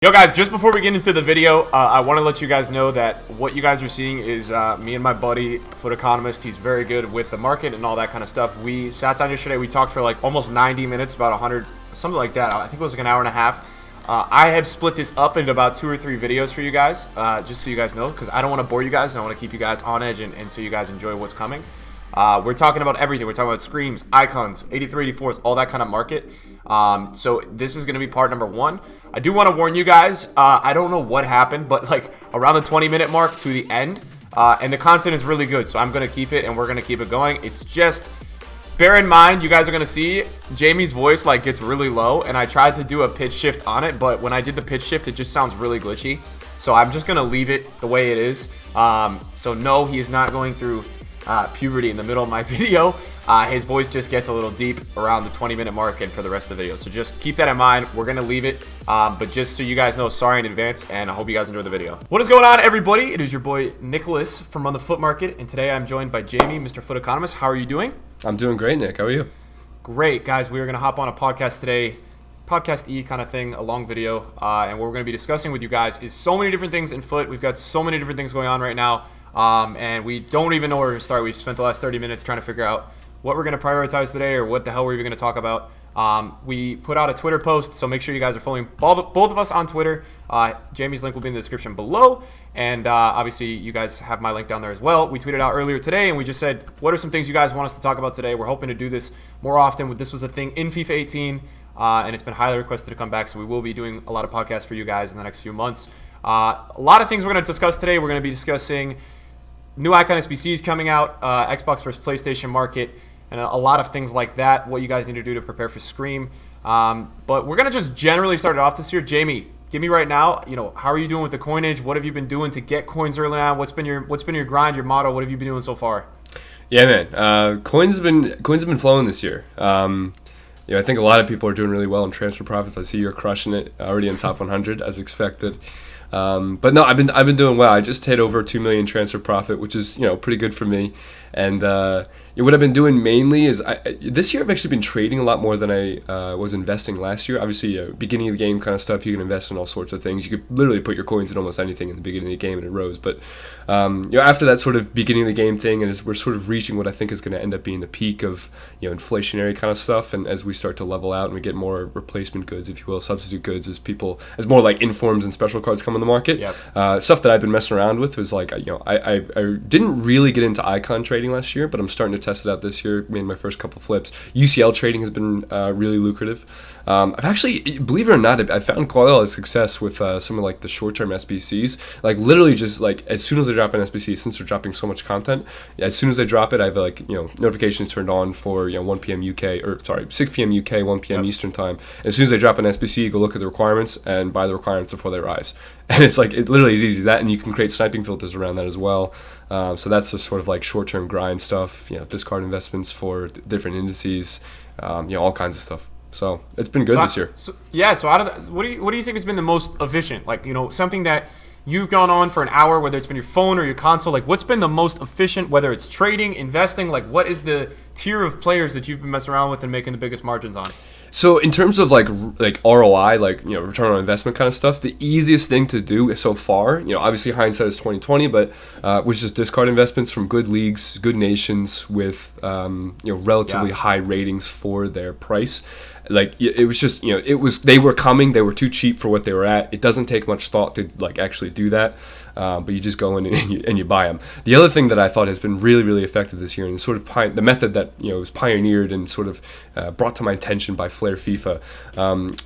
Yo guys, just before we get into the video, I want to let you guys know that what you guys are seeing is me and my buddy, Foot Economist. He's very good with the market and all that kind of stuff. We sat down yesterday, we talked for like almost 90 minutes, about 100, something like that. I think it was like an hour and a half. I have split this up into about 2 or 3 videos for you guys, just so you guys know, because I don't want to bore you guys, and I want to keep you guys on edge and so you guys enjoy what's coming. We're talking about everything. We're talking about screams, icons, 83, 84s, all that kind of market. So this is going to be part number 1. I do want to warn you guys, I don't know what happened, but like around the 20-minute mark to the end, and the content is really good, so I'm going to keep it and we're going to keep it going. It's just, bear in mind, you guys are going to see Jamie's voice like gets really low, and I tried to do a pitch shift on it, but when I did the pitch shift, it just sounds really glitchy. So I'm just going to leave it the way it is. So no, he is not going through puberty in the middle of my video. His voice just gets a little deep around the 20-minute mark and for the rest of the video. So just keep that in mind. We're going to leave it. But just so you guys know, sorry in advance, and I hope you guys enjoy the video. What is going on, everybody? It is your boy, Nicholas from On the Foot Market. And today I'm joined by Jamie, Mr. Foot Economist. How are you doing? I'm doing great, Nick. How are you? Great, guys. We are going to hop on a podcast today. Podcast-y kind of thing, a long video. And what we're going to be discussing with you guys is so many different things in foot. We've got so many different things going on right now. And we don't even know where to start. We've spent the last 30 minutes trying to figure out what we're going to prioritize today or what the hell we're even going to talk about. We put out a Twitter post, so make sure you guys are following both of us on Twitter. Jamie's link will be in the description below, and obviously you guys have my link down there as well. We tweeted out earlier today, and we just said, what are some things you guys want us to talk about today? We're hoping to do this more often. This was a thing in FIFA 18, and it's been highly requested to come back, so we will be doing a lot of podcasts for you guys in the next few months. A lot of things we're going to discuss today. We're going to be discussing new icon SBCs coming out, Xbox versus PlayStation market, and a lot of things like that, what you guys need to do to prepare for Scream. But we're going to just generally start it off this year. Jamie, give me right now, how are you doing with the coinage? What have you been doing to get coins early on? What's been your grind, your motto? What have you been doing so far? Yeah, man. Coins have been flowing this year. I think a lot of people are doing really well in transfer profits. I see you're crushing it already in top 100 as expected. But no, I've been doing well. I just hit over 2 million transfer profit, which is pretty good for me. And what I've been doing mainly is this year I've actually been trading a lot more than I was investing last year. Obviously, beginning of the game kind of stuff, you can invest in all sorts of things. You could literally put your coins in almost anything in the beginning of the game and it rose. But after that sort of beginning of the game thing, and as we're sort of reaching what I think is going to end up being the peak of inflationary kind of stuff, and as we start to level out and we get more replacement goods, if you will, substitute goods, as more like informs and special cards come on the market. Yep. Stuff that I've been messing around with was like I didn't really get into icon trading last year, but I'm starting to test it out this year. Made my first couple flips. UCL trading has been really lucrative. I've actually, believe it or not, I found quite a lot of success with some of like the short-term SBCs. Like literally just like as soon as I drop an SBC, since they're dropping so much content, as soon as I drop it, I have like notifications turned on for 1 p.m. UK, or sorry, 6 p.m. UK, 1 p.m. Yep. Eastern time. And as soon as I drop an SBC, go look at the requirements and buy the requirements before they rise. And it's like, it literally is easy as that, and you can create sniping filters around that as well. So that's the sort of like short-term grind stuff, discard investments for different indices, all kinds of stuff. So it's been good this year. So out of that, what do you think has been the most efficient? Like, something that you've gone on for an hour, whether it's been your phone or your console, like what's been the most efficient, whether it's trading, investing, like what is the tier of players that you've been messing around with and making the biggest margins on? So in terms of like ROI, like return on investment kind of stuff, the easiest thing to do so far, obviously hindsight is 2020, but which is discard investments from good leagues, good nations with relatively high ratings for their price. Like it was just they were coming, they were too cheap for what they were at. It doesn't take much thought to like actually do that. But you just go in and you buy them. The other thing that I thought has been really, really effective this year, and sort of the method that was pioneered and sort of brought to my attention by Flare FIFA,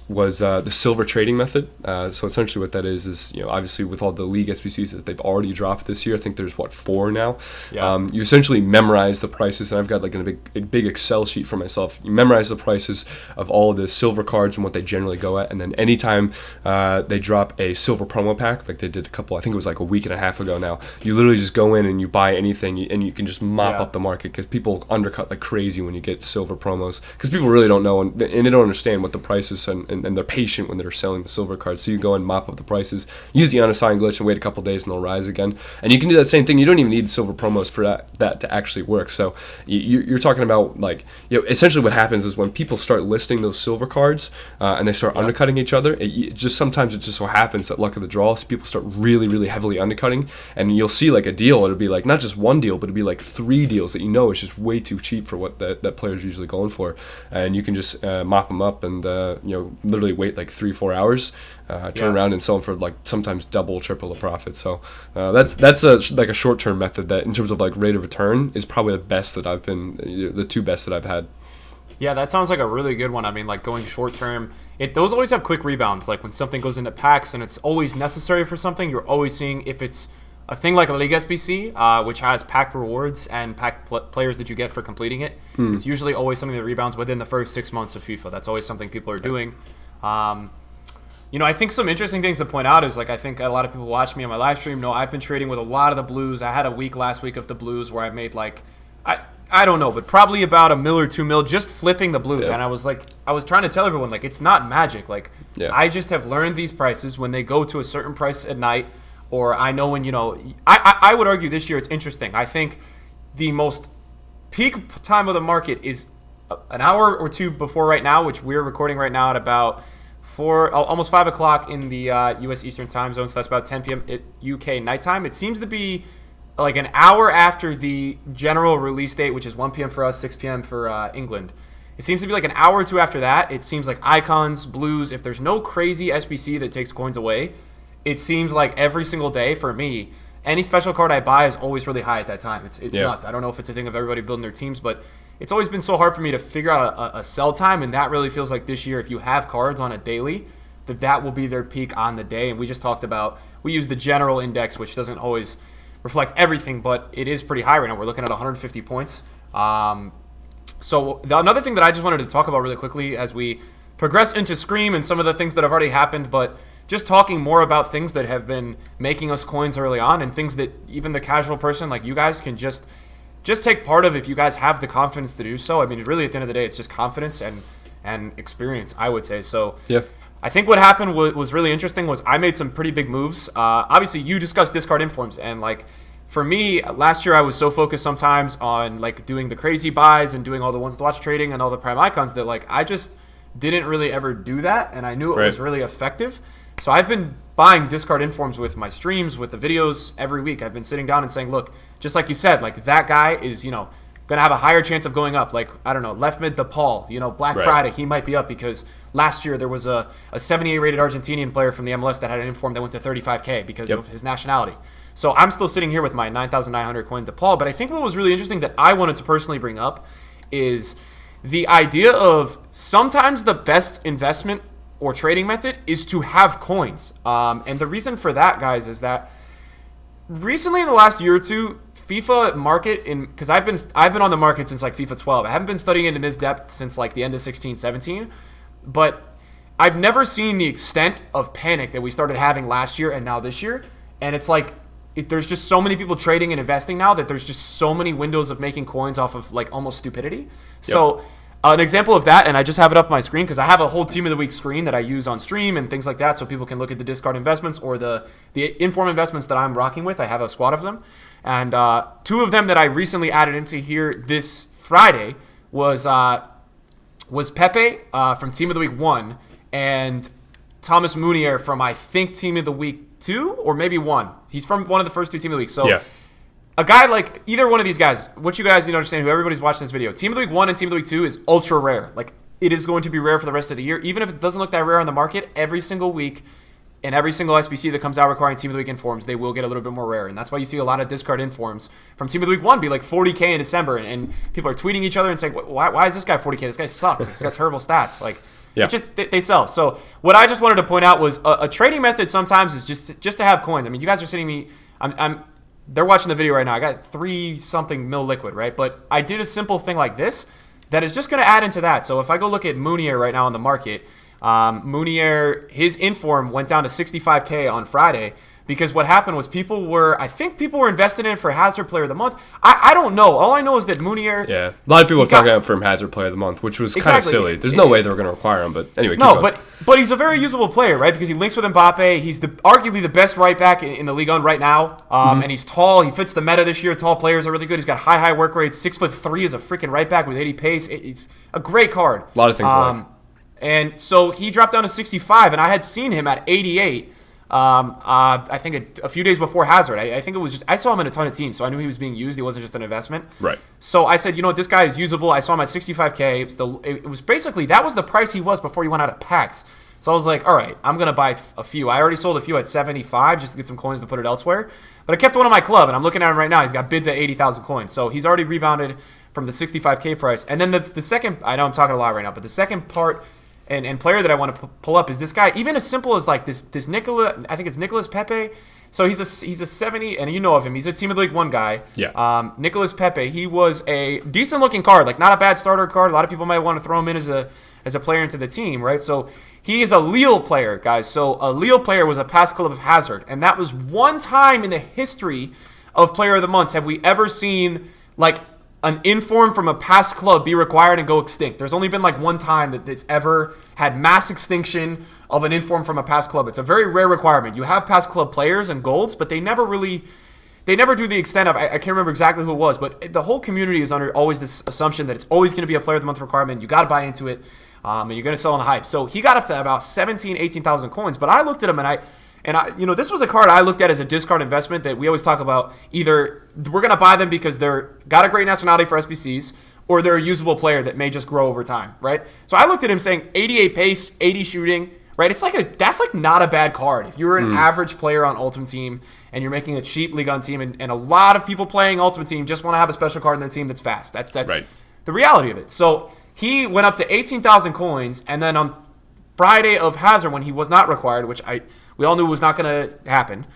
was the silver trading method. So essentially, what that is obviously with all the league SBCs that they've already dropped this year. I think there's 4 now. Yeah. You essentially memorize the prices, and I've got like a big Excel sheet for myself. You memorize the prices of all of the silver cards and what they generally go at, and then anytime they drop a silver promo pack, like they did a couple, I think it was like a week and a half ago now, you literally just go in and you buy anything, and you can just mop up the market, because people undercut like crazy when you get silver promos, because people really don't know and they don't understand what the price is, and they're patient when they're selling the silver cards. So you go and mop up the prices, use the unassigned glitch and wait a couple days and they'll rise again. And you can do that same thing. You don't even need silver promos for that to actually work. So you're talking about like essentially what happens is when people start listing those silver cards and they start undercutting each other, sometimes it just so happens that luck of the draw, so people start really, really heavily undercutting, and you'll see like a deal. It'll be like not just one deal, but it'll be like 3 deals that is just way too cheap for what that player's usually going for, and you can just mop them up and literally wait like 3-4 hours, turn around and sell them for like sometimes double, triple the profit. So that's like a short-term method that, in terms of like rate of return, is probably the 2 best that I've had. Yeah, that sounds like a really good one. I mean, like going short-term, those always have quick rebounds. Like when something goes into packs and it's always necessary for something, you're always seeing, if it's a thing like a League SBC, which has pack rewards and pack players that you get for completing it, it's usually always something that rebounds within the first 6 months of FIFA. That's always something people are doing. I think some interesting things to point out is, like, I think a lot of people watch me on my live stream know I've been trading with a lot of the blues. I had a week last week of the blues where I made like, I don't know, but probably about $1 or $2 million just flipping the blues. And I was trying to tell everyone, like, it's not magic. Like, I just have learned these prices when they go to a certain price at night, or I know when, I would argue this year it's interesting. I think the most peak time of the market is an hour or two before right now, which we're recording right now at about almost 5 o'clock in the U.S. Eastern time zone, so that's about 10 p.m. at UK nighttime. It seems to be like an hour after the general release date, which is 1 p.m. for us, 6 p.m. for England. It seems to be like an hour or two after that. It seems like icons, blues, if there's no crazy SBC that takes coins away, it seems like every single day for me, any special card I buy is always really high at that time. It's nuts. I don't know if it's a thing of everybody building their teams, but it's always been so hard for me to figure out a sell time, and that really feels like this year, if you have cards on a daily, that will be their peak on the day. And we just talked about, we use the general index, which doesn't always reflect everything, but it is pretty high right now. We're looking at 150 points. So another thing that I just wanted to talk about really quickly as we progress into Scream and some of the things that have already happened, but just talking more about things that have been making us coins early on, and things that even the casual person like you guys can just take part of if you guys have the confidence to do so. I mean, really, at the end of the day, it's just confidence and experience, I would say. So yeah. I think what happened was really interesting was I made some pretty big moves. Obviously, you discussed discard informs, and like for me, last year I was so focused sometimes on like doing the crazy buys and doing all the ones to watch trading and all the prime icons that like I just didn't really ever do that, and I knew it was really effective. So I've been buying discard informs with my streams, with the videos every week. I've been sitting down and saying, look, just like you said, like that guy is, going to have a higher chance of going up. Like, I don't know, left mid DePaul, Black Friday, he might be up because last year there was a 78 rated Argentinian player from the MLS that had an inform that went to 35K because of his nationality. So I'm still sitting here with my 9,900 coin DePaul. But I think what was really interesting that I wanted to personally bring up is the idea of sometimes the best investment or trading method is to have coins. And the reason for that, guys, is that recently in the last year or two, FIFA market, because I've been on the market since like FIFA 12. I haven't been studying it in this depth since like the end of 16, 17. But I've never seen the extent of panic that we started having last year and now this year. And it's like there's just so many people trading and investing now that there's just so many windows of making coins off of like almost stupidity. So an example of that, and I just have it up on my screen because I have a whole Team of the Week screen that I use on stream and things like that, so people can look at the discard investments or the inform investments that I'm rocking with. I have a squad of them. And 2 of them that I recently added into here this Friday was Pepe from Team of the Week 1 and Thomas Munier from, I think, Team of the Week 2 or maybe 1. He's from one of the first 2 Team of the Week. So a guy like either one of these guys, what you guys need to understand, who everybody's watching this video, Team of the Week 1 and Team of the Week 2 is ultra rare. Like, it is going to be rare for the rest of the year. Even if it doesn't look that rare on the market, every single week and every single SBC that comes out requiring Team of the Week informs, they will get a little bit more rare. And that's why you see a lot of discard informs from Team of the Week 1 be like 40K in December. And people are tweeting each other and saying, why is this guy 40K? This guy sucks. He's got terrible stats. Like, they sell. So what I just wanted to point out was a trading method sometimes is just to have coins. I mean, you guys are sitting me, they're watching the video right now. I got 3-something mil liquid, right? But I did a simple thing like this that is just going to add into that. So if I go look at Munier right now on the market, Munier, his inform went down to 65K on Friday because what happened was I think people were invested in it for Hazard Player of the Month. I don't know. All I know is that Munier... Yeah, a lot of people are talking about for him Hazard Player of the Month, which was kind of silly. There's no way they were going to require him, but anyway, no, but he's a very usable player, right? Because he links with Mbappe. He's arguably the best right back in the league on right now, and he's tall. He fits the meta this year. Tall players are really good. He's got high work rates. 6'3" is a freaking right back with 80 pace. It's a great card. A lot of things like. And so he dropped down to 65, and I had seen him at 88. I think a few days before Hazard. I think it was just I saw him in a ton of teams, so I knew he was being used. He wasn't just an investment. Right. So I said, you know what, this guy is usable. I saw him at 65K. It was basically that was the price he was before he went out of packs. So I was like, all right, I'm gonna buy a few. I already sold a few at 75 just to get some coins to put it elsewhere. But I kept one in my club, and I'm looking at him right now. He's got bids at 80,000 coins, so he's already rebounded from the 65K price. And then the second, I know I'm talking a lot right now, but the second part and player that I want to pull up is this guy. Even as simple as like this Nicola, I think it's Nicolas Pepe. So he's a 70, and you know of him. He's a Team of the League 1 guy. Yeah. Nicolas Pepe. He was a decent looking card, like not a bad starter card. A lot of people might want to throw him in as a player into the team, right? So he is a Lille player, guys. So a Lille player was a past club of Hazard, and that was one time in the history of Player of the Months have we ever seen like an inform from a past club be required and go extinct. There's only been like one time that it's ever had mass extinction of an inform from a past club. It's a very rare requirement. You have past club players and golds, but they never do the extent of, I can't remember exactly who it was, but the whole community is under always this assumption that it's always going to be a Player of the Month requirement. You got to buy into it, and you're going to sell on the hype. So he got up to about 17, 18,000 coins, but I looked at him and I, you know, this was a card I looked at as a discard investment that we always talk about. Either we're going to buy them because they're got a great nationality for SBCs, or they're a usable player that may just grow over time, right? So I looked at him saying 88 pace, 80 shooting, right? That's like not a bad card. If you're an average player on Ultimate Team and you're making a cheap League on team, and a lot of people playing Ultimate Team just want to have a special card in their team that's fast. That's right. The reality of it. So he went up to 18,000 coins, and then on Friday of Hazard, when he was not required, which we all knew was not going to happen,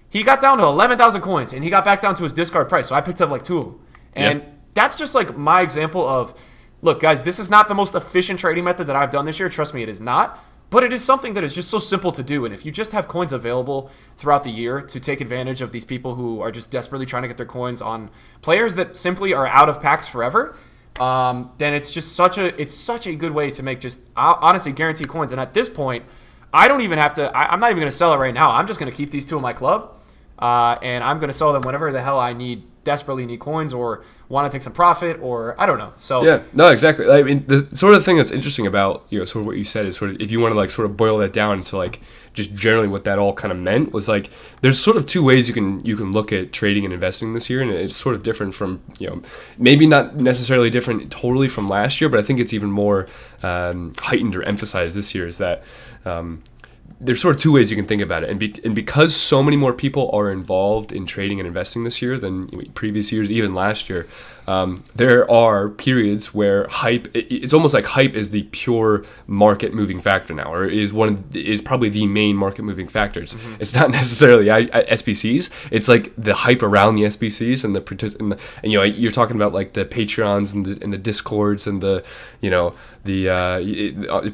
he got down to 11,000 coins, and he got back down to his discard price. So I picked up like two of them. And that's just like my example of, look, guys, this is not the most efficient trading method that I've done this year. Trust me, it is not. But it is something that is just so simple to do. And if you just have coins available throughout the year to take advantage of these people who are just desperately trying to get their coins on players that simply are out of packs forever, then it's just such a good way to make just honestly guaranteed coins. And at this point, I don't even have to. I'm not even going to sell it right now. I'm just going to keep these two in my club, and I'm going to sell them whenever the hell I desperately need coins or want to take some profit, or I don't know. So yeah, no, exactly. I mean, the sort of thing that's interesting about sort of what you said is sort of if you want to like sort of boil that down to like just generally what that all kind of meant was like there's sort of two ways you can look at trading and investing this year, and it's sort of different from maybe not necessarily different totally from last year, but I think it's even more heightened or emphasized this year is that there's sort of two ways you can think about it, and because so many more people are involved in trading and investing this year than previous years, even last year, there are periods where hype. It's almost like hype is the pure market moving factor now, or is probably the main market moving factors. Mm-hmm. It's not necessarily SBCs. It's like the hype around the SBCs and you're talking about like the Patreons and the Discords and the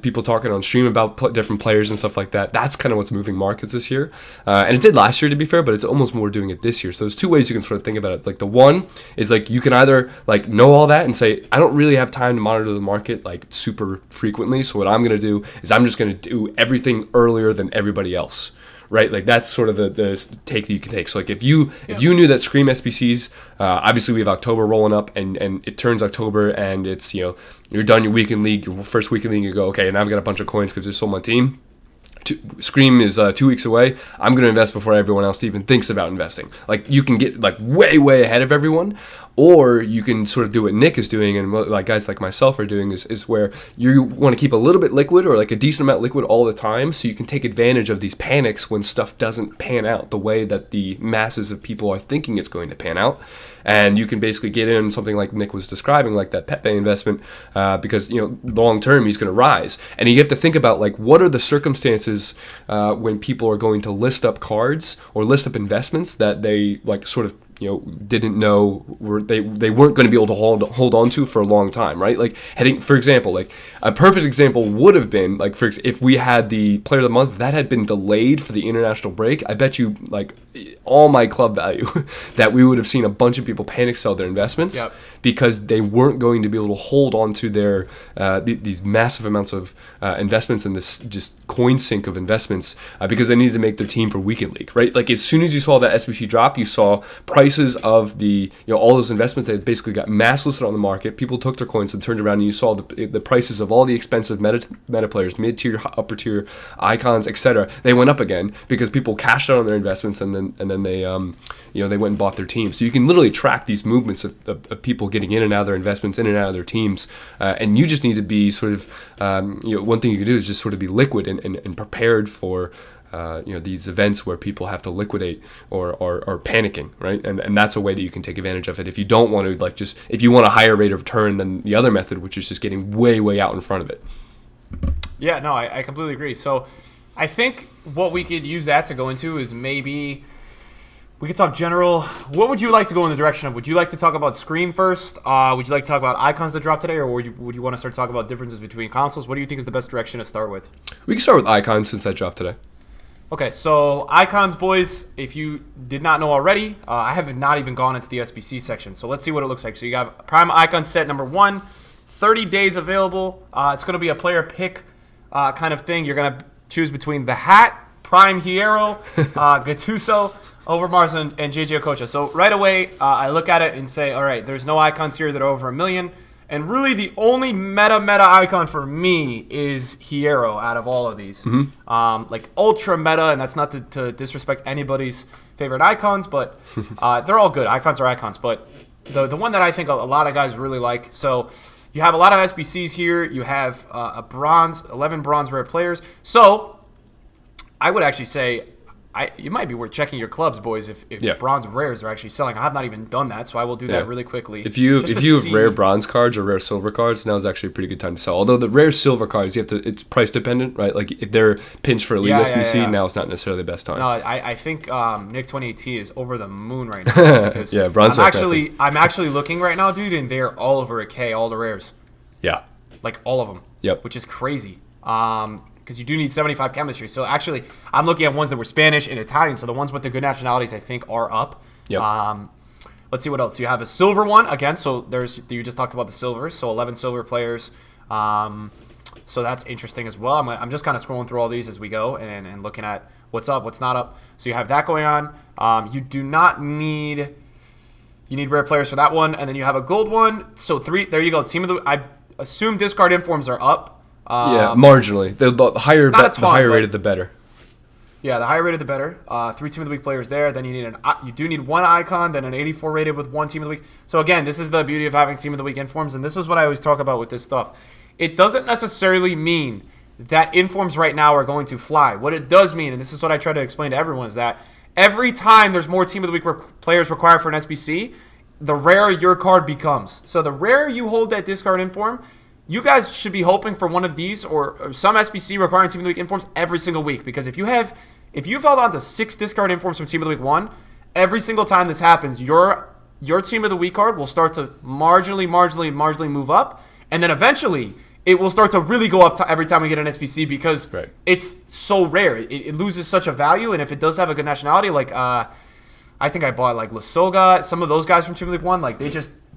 people talking on stream about different players and stuff like that. That's kind of what's moving markets this year, and it did last year to be fair, but it's almost more doing it this year. So there's two ways you can sort of think about it. Like the one is like you can either like know all that and say I don't really have time to monitor the market like super frequently, so what I'm going to do is I'm just going to do everything earlier than everybody else. Right, like that's sort of the take that you can take. So like if you knew that Scream SBCs, obviously we have October rolling up, and it turns October, and it's you're done your weekend league, your first weekend league, you go okay, and I've got a bunch of coins because there's sold my team. Scream is 2 weeks away. I'm going to invest before everyone else even thinks about investing. Like you can get like way ahead of everyone, or you can sort of do what Nick is doing and what like guys like myself are doing is where you want to keep a little bit liquid or like a decent amount liquid all the time, so you can take advantage of these panics when stuff doesn't pan out the way that the masses of people are thinking it's going to pan out. And you can basically get in something like Nick was describing, like that Pepe investment, because long term he's going to rise. And you have to think about like what are the circumstances when people are going to list up cards or list up investments that they like sort of didn't know they weren't going to be able to hold on to for a long time, right? Like heading, for example, like a perfect example would have been like if we had the Player of the Month that had been delayed for the international break, I bet you like all my club value that we would have seen a bunch of people panic sell their investments because they weren't going to be able to hold on to their these massive amounts of investments and this just coin sink of investments because they needed to make their team for weekend league, right? Like as soon as you saw that SBC drop, you saw price prices of all those investments, they basically got mass listed on the market. People took their coins and turned around, and you saw the prices of all the expensive meta players, mid-tier, upper-tier icons, etc. They went up again because people cashed out on their investments, and then they they went and bought their team. So you can literally track these movements of people getting in and out of their investments, in and out of their teams, and you just need to be sort of one thing you can do is just sort of be liquid and prepared for these events where people have to liquidate or panicking, right? And that's a way that you can take advantage of it if you don't want to if you want a higher rate of return than the other method, which is just getting way out in front of it. Yeah, no, I completely agree. So I think what we could use that to go into is maybe we could talk general. What would you like to go in the direction of? Would you like to talk about Scream first? Would you like to talk about icons that dropped today, or would you want to start talking about differences between consoles? What do you think is the best direction to start with? We can start with icons since that dropped today. Okay, so icons, boys, if you did not know already, I have not even gone into the SBC section. So let's see what it looks like. So you have Prime Icon set number 1, 30 days available. It's going to be a player pick kind of thing. You're going to choose between the Hat, Prime Hierro, Gattuso, Overmars, and JJ Okocha. So right away, I look at it and say, all right, there's no icons here that are over 1 million. And really, the only meta icon for me is Hierro out of all of these. Mm-hmm. Like ultra meta, and that's not to disrespect anybody's favorite icons, but they're all good. Icons are icons, but the one that I think a lot of guys really like. So you have a lot of SBCs here. You have 11 bronze rare players. So I would actually say you might be worth checking your clubs, boys, if bronze rares are actually selling. I have not even done that, so I will do that really quickly. If you have rare bronze cards or rare silver cards, now is actually a pretty good time to sell. Although the rare silver cards, it's price dependent, right? Like if they're pinched for Elite SBC, now it's not necessarily the best time. No, I think Nick 28T is over the moon right now. Because yeah, bronze. I'm actually looking right now, dude, and they're all over a K, all the rares. Yeah. Like all of them. Yep. Which is crazy. Because you do need 75 chemistry. So actually, I'm looking at ones that were Spanish and Italian. So the ones with the good nationalities, I think, are up. Yep. Let's see what else. You have a silver one again. So you just talked about the silvers. So 11 silver players. So that's interesting as well. I'm just kind of scrolling through all these as we go and looking at what's up, what's not up. So you have that going on. You do not need. You need rare players for that one, and then you have a gold one. So 3. There you go. Team of the. I assume discard informs are up. Marginally. The higher rated, the better. Yeah, the higher rated, the better. 3 Team of the Week players there. Then you do need 1 icon, then an 84 rated with 1 Team of the Week. So again, this is the beauty of having Team of the Week informs, and this is what I always talk about with this stuff. It doesn't necessarily mean that informs right now are going to fly. What it does mean, and this is what I try to explain to everyone, is that every time there's more Team of the Week players required for an SBC, the rarer your card becomes. So the rarer you hold that discard inform, you guys should be hoping for one of these or some SBC requiring Team of the Week informs every single week. Because if you've held on to 6 discard informs from Team of the Week 1, every single time this happens, your Team of the Week card will start to marginally move up, and then eventually it will start to really go up every time we get an SBC because it's so rare. It loses such a value, and if it does have a good nationality, like I think I bought like Lasoga, some of those guys from Team of the Week 1, like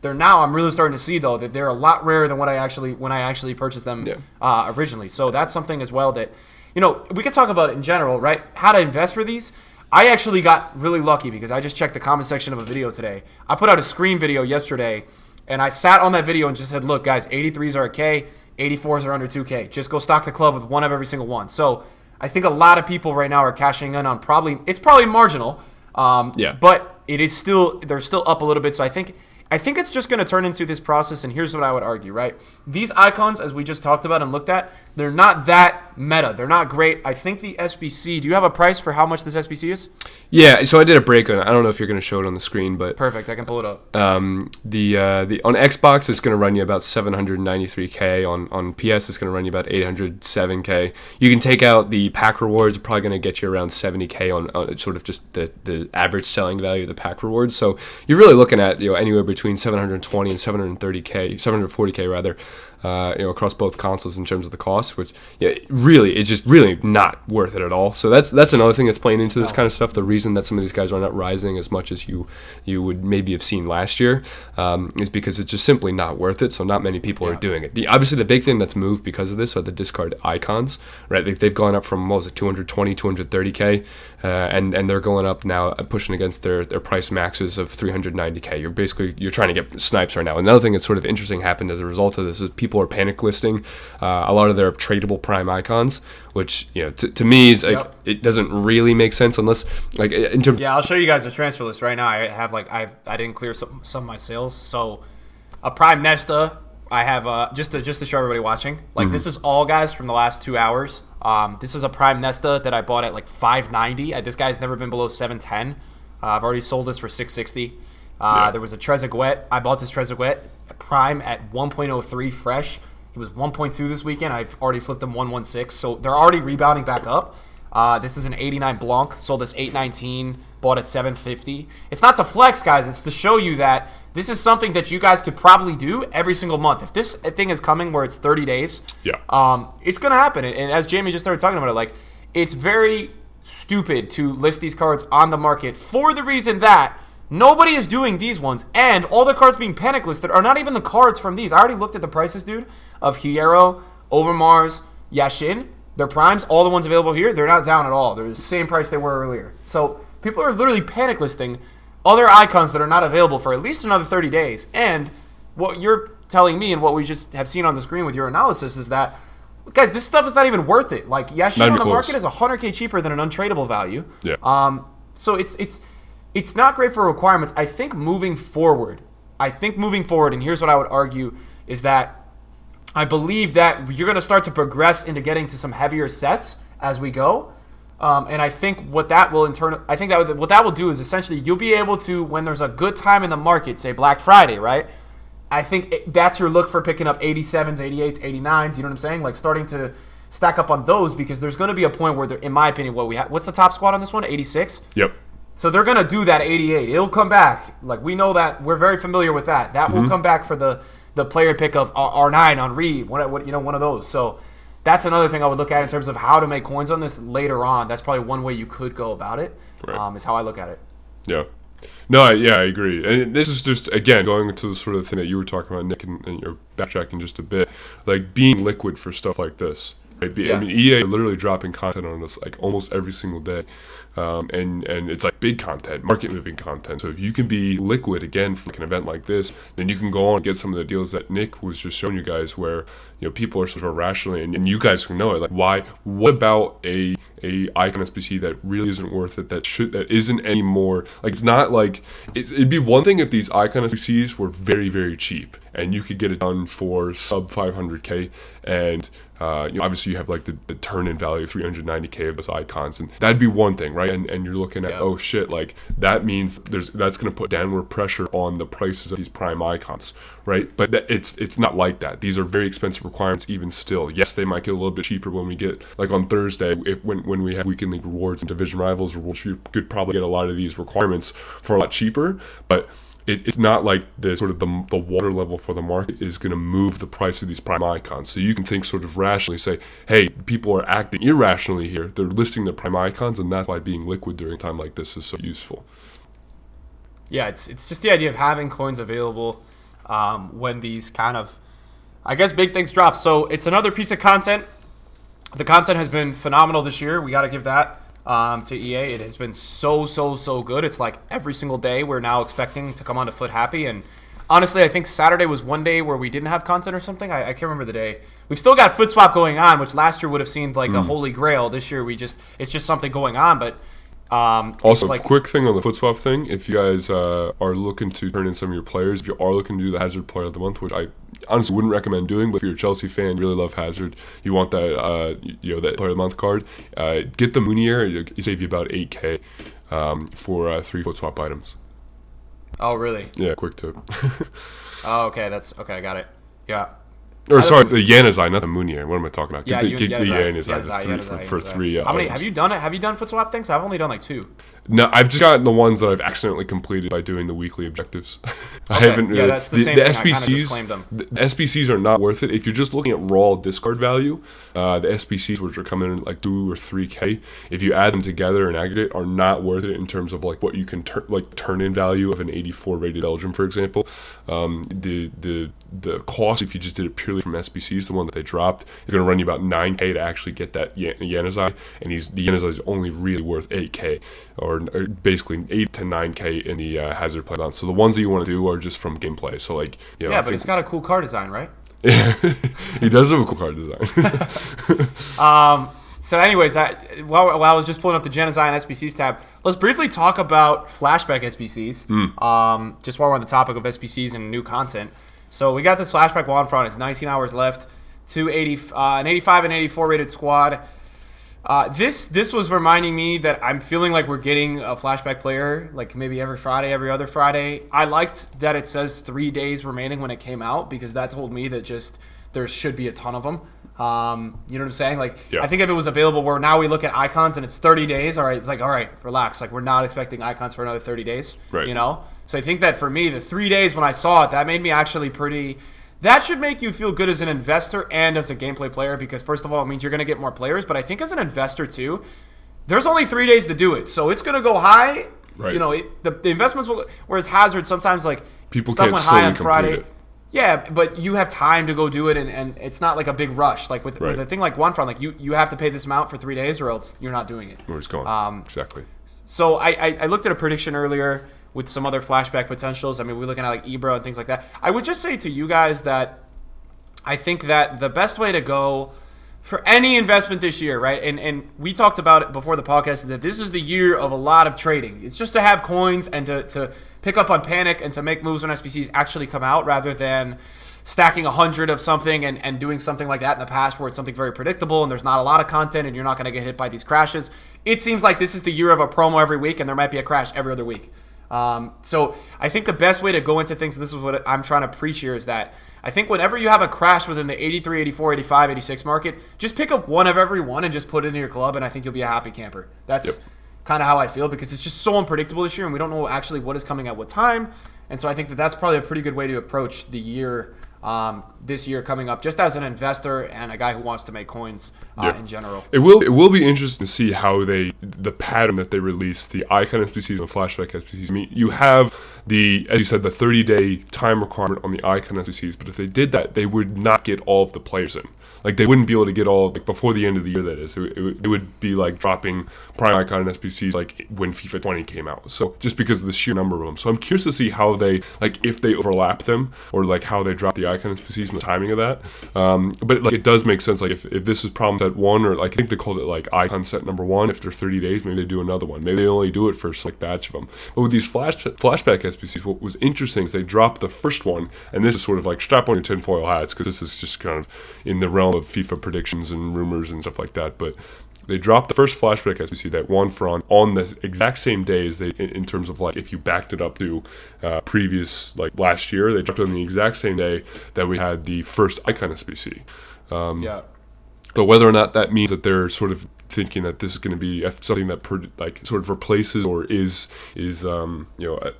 they're now, I'm really starting to see, though, that they're a lot rarer than when I actually purchased them originally. So that's something as well that, we could talk about it in general, right? How to invest for these. I actually got really lucky because I just checked the comment section of a video today. I put out a Scream video yesterday, and I sat on that video and just said, look, guys, 83s are a K, 84s are under 2K. Just go stock the club with one of every single one. So I think a lot of people right now are cashing in on it's probably marginal, but they're still up a little bit. So I think it's just going to turn into this process, and here's what I would argue, right? These icons, as we just talked about and looked at, they're not that meta. They're not great. I think the SBC, do you have a price for how much this SBC is? Yeah, so I did a break on it. I don't know if you're going to show it on the screen, but... Perfect, I can pull it up. The on Xbox, it's going to run you about 793K. On PS, it's going to run you about 807K. You can take out the pack rewards, probably going to get you around 70K on sort of just the average selling value of the pack rewards. So you're really looking at anywhere between 720 and 740K rather, across both consoles in terms of the cost. drops, which really it's just really not worth it at all. So that's another thing that's playing into this kind of stuff. The reason that some of these guys are not rising as much as you would maybe have seen last year is because it's just simply not worth it. So not many people are doing it. Obviously, the big thing that's moved because of this are the discard icons, right? They've gone up from, what was it, 220, 230K, and they're going up now, pushing against their price maxes of 390K. You're trying to get snipes right now. Another thing that's sort of interesting happened as a result of this is people are panic listing a lot of their tradable prime icons, which to me is like it doesn't really make sense unless like in terms. Yeah, I'll show you guys the transfer list right now. I have I didn't clear some of my sales, so a prime Nesta. I have just to show everybody watching. Like this is all guys from the last 2 hours. This is a prime Nesta that I bought at like 590. This guy's never been below 710. I've already sold this for 660. There was a Trezeguet. I bought this Trezeguet prime at 1.03 fresh. He was 1.2 this weekend. I've already flipped him 1.16. So they're already rebounding back up. This is an 89 Blanc. Sold this 819. Bought at 750. It's not to flex, guys. It's to show you that this is something that you guys could probably do every single month. If this thing is coming where it's 30 days, it's going to happen. And as Jamie just started talking about it, like it's very stupid to list these cards on the market for the reason that nobody is doing these ones. And all the cards being panic listed are not even the cards from these. I already looked at the prices, dude, of Hierro, Overmars, Yashin. Their primes, all the ones available here, they're not down at all. They're the same price they were earlier. So people are literally panic listing other icons that are not available for at least another 30 days. And what you're telling me and what we just have seen on the screen with your analysis is that, guys, this stuff is not even worth it. Like, Yashin on the market is 100K cheaper than an untradeable value. Yeah. So it's not great for requirements. I think moving forward, and here's what I would argue, is that I believe that you're going to start to progress into getting to some heavier sets as we go. And I think what that will what that will do is essentially you'll be able to, when there's a good time in the market, say Black Friday, right? I think that's your look for picking up 87s, 88s, 89s. You know what I'm saying? Like starting to stack up on those, because there's going to be a point where, in my opinion, what's the top squad on this one? 86. Yep. So they're going to do that 88. It'll come back. Like we know that. We're very familiar with that. That will come back for the player pick of R9, Henri, one of those. So that's another thing I would look at in terms of how to make coins on this later on. That's probably one way you could go about it, is how I look at it. Yeah. No, I agree. And this is just, again, going into the sort of thing that you were talking about, Nick, and you're backtracking just a bit, like being liquid for stuff like this. Right? I mean, EA are literally dropping content on us like almost every single day. And it's like big content, market moving content. So if you can be liquid again for like an event like this, then you can go on and get some of the deals that Nick was just showing you guys, where people are sort of rationally, and you guys can know it. Like, why? What about a icon SBC that really isn't worth it? That isn't anymore. Like, it's not like it'd be one thing if these icon SBCs were very, very cheap and you could get it done for sub 500K, and obviously you have like the turn-in value of 390K of those icons, and that'd be one thing, right? And you're looking at, oh shit, like that means that's going to put downward pressure on the prices of these prime icons, right? But it's not like that. These are very expensive requirements even still. Yes, they might get a little bit cheaper when we get, like on Thursday, when we have weekend league rewards and division rivals rewards, you could probably get a lot of these requirements for a lot cheaper, but it's not like the sort of the water level for the market is going to move the price of these prime icons. So you can think sort of rationally, say, hey, people are acting irrationally here. They're listing their prime icons, and that's why being liquid during a time like this is so useful. Yeah, it's just the idea of having coins available when these kind of, I guess, big things drop. So it's another piece of content. The content has been phenomenal this year. We got to give that to EA. It has been so good. It's like every single day we're now expecting to come on to Foot Happy. And honestly, I think Saturday was one day where we didn't have content or something. I can't remember the day. We've still got Foot Swap going on, which last year would have seemed like a holy grail. This year it's just something going on. But also, quick thing on the Foot Swap thing, if you guys are looking to turn in some of your players, if you are looking to do the Hazard Player of the Month, which I honestly wouldn't recommend doing, but if you're a Chelsea fan, you really love Hazard, you want that that Player of the Month card, get the Mounier. You save you about 8K for 3 Foot Swap items. Oh, really? Yeah, quick tip. Oh, okay. I got it. Yeah. Or sorry, the Yanazai, not the Munier. What am I talking about? Yeah, get the Yanazai, Yanazai for three. How many have you done? Have you done foot swap things? I've only done like 2. No, I've just gotten the ones that I've accidentally completed by doing the weekly objectives. I Okay, haven't really. yeah, that's the same thing. I kinda just SBCs, claimed them. the SBCs are not worth it if you're just looking at raw discard value. The SBCs, which are coming in like 2 or 3K, if you add them together and aggregate, are not worth it in terms of like what you can turn in value of an 84 rated Belgium, for example. The cost, if you just did it purely from SBCs, the one that they dropped, is going to run you about 9K to actually get that Yanazai, and the Yanazai is only really worth 8K, or basically 8 to 9K in the hazard play balance. So the ones that you want to do are just from gameplay. So like, yeah, but it's got a cool card design, right? He does have a cool card design. So anyways, while I was just pulling up the Yanazai and SBCs tab, let's briefly talk about Flashback SBCs. Just while we're on the topic of SBCs and new content. So we got this Flashback wand front. It's 19 hours left. An 85 and 84 rated squad. This was reminding me that I'm feeling like we're getting a Flashback player like maybe every Friday, every other Friday. I liked that it says 3 days remaining when it came out, because that told me that just there should be a ton of them. You know what I'm saying? Like, yeah. I think if it was available where now we look at icons and it's 30 days, all right, it's like, all right, relax. Like, we're not expecting icons for another 30 days, right. You know? So I think that for me, the 3 days when I saw it, that made me actually that should make you feel good as an investor and as a gameplay player, because first of all, it means you're going to get more players, but I think as an investor too, there's only 3 days to do it. So it's going to go high. Right. You know, the investments will, whereas Hazard, sometimes like people stuff can't went high on Friday. It. Yeah, but you have time to go do it, and it's not like a big rush. Like with a thing like OneFront, like you have to pay this amount for 3 days or else you're not doing it. Where it's going. Exactly. So I looked at a prediction earlier with some other Flashback potentials. I mean, we're looking at like Ibra and things like that. I would just say to you guys that I think that the best way to go for any investment this year, right? And we talked about it before the podcast, is that this is the year of a lot of trading. It's just to have coins and to pick up on panic and to make moves when SBCs actually come out, rather than stacking 100 of something and doing something like that in the past where it's something very predictable and there's not a lot of content and you're not going to get hit by these crashes. It seems like this is the year of a promo every week and there might be a crash every other week. So I think the best way to go into things, and this is what I'm trying to preach here, is that I think whenever you have a crash within the 83, 84, 85, 86 market, just pick up one of every one and just put it in your club, and I think you'll be a happy camper. That's kind of how I feel, because it's just so unpredictable this year, and we don't know actually what is coming at what time. And so I think that that's probably a pretty good way to approach the year, this year coming up, just as an investor and a guy who wants to make coins in general. It will be interesting to see how the pattern that they release, the icon SBCs and Flashback SBCs. I mean, you have as you said, the 30-day time requirement on the icon SBCs, but if they did that, they would not get all of the players in. Like, they wouldn't be able to get all, like, before the end of the year, that is. It would be like dropping prime icon and SBCs like when FIFA 20 came out. So just because of the sheer number of them. So I'm curious to see how they, like, if they overlap them, or like how they drop the icon SBCs and the timing of that. But like, it does make sense. Like, if this is problem set 1, or like, I think they called it like icon set number 1, after 30 days, maybe they do another one. Maybe they only do it for a select batch of them. But with these flashback SBCs, what was interesting is they dropped the first one, and this is sort of like strap on your tinfoil hats, because this is just kind of in the realm of FIFA predictions and rumors and stuff like that. But they dropped the first Flashback SBC, that one for on the exact same day as they, in terms of like if you backed it up to previous, like last year, they dropped it on the exact same day that we had the first icon SBC. So whether or not that means that they're sort of thinking that this is going to be something that sort of replaces or is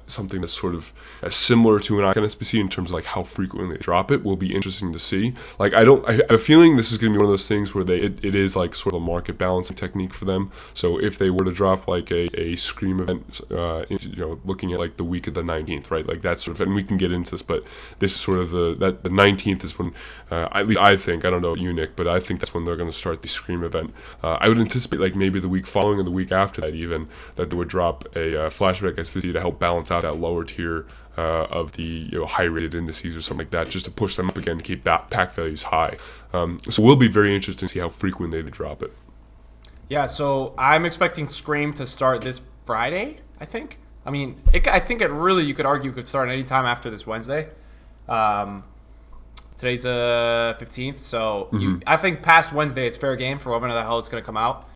something that's sort of similar to an icon SBC in terms of like how frequently they drop it, will be interesting to see. Like, I have a feeling this is going to be one of those things where it is like sort of a market balancing technique for them. So if they were to drop like a Scream event, looking at like the week of the 19th, right? Like that's sort of, and we can get into this, but this is sort of the 19th is when, at least I think, I don't know you, Nick, but I think that's when they're going to start the Scream event. I would anticipate like maybe the week following or the week after that even, that they would drop a Flashback SBC to help balance out that lower tier of the high rated indices or something like that, just to push them up again to keep pack values high. So it will be very interesting to see how frequently they drop it. Yeah, so I'm expecting Scream to start this Friday, I think. I mean, I think it really, you could argue, could start any time after this Wednesday. Today's 15th, so I think past Wednesday it's fair game for whenever the hell it's going to come out.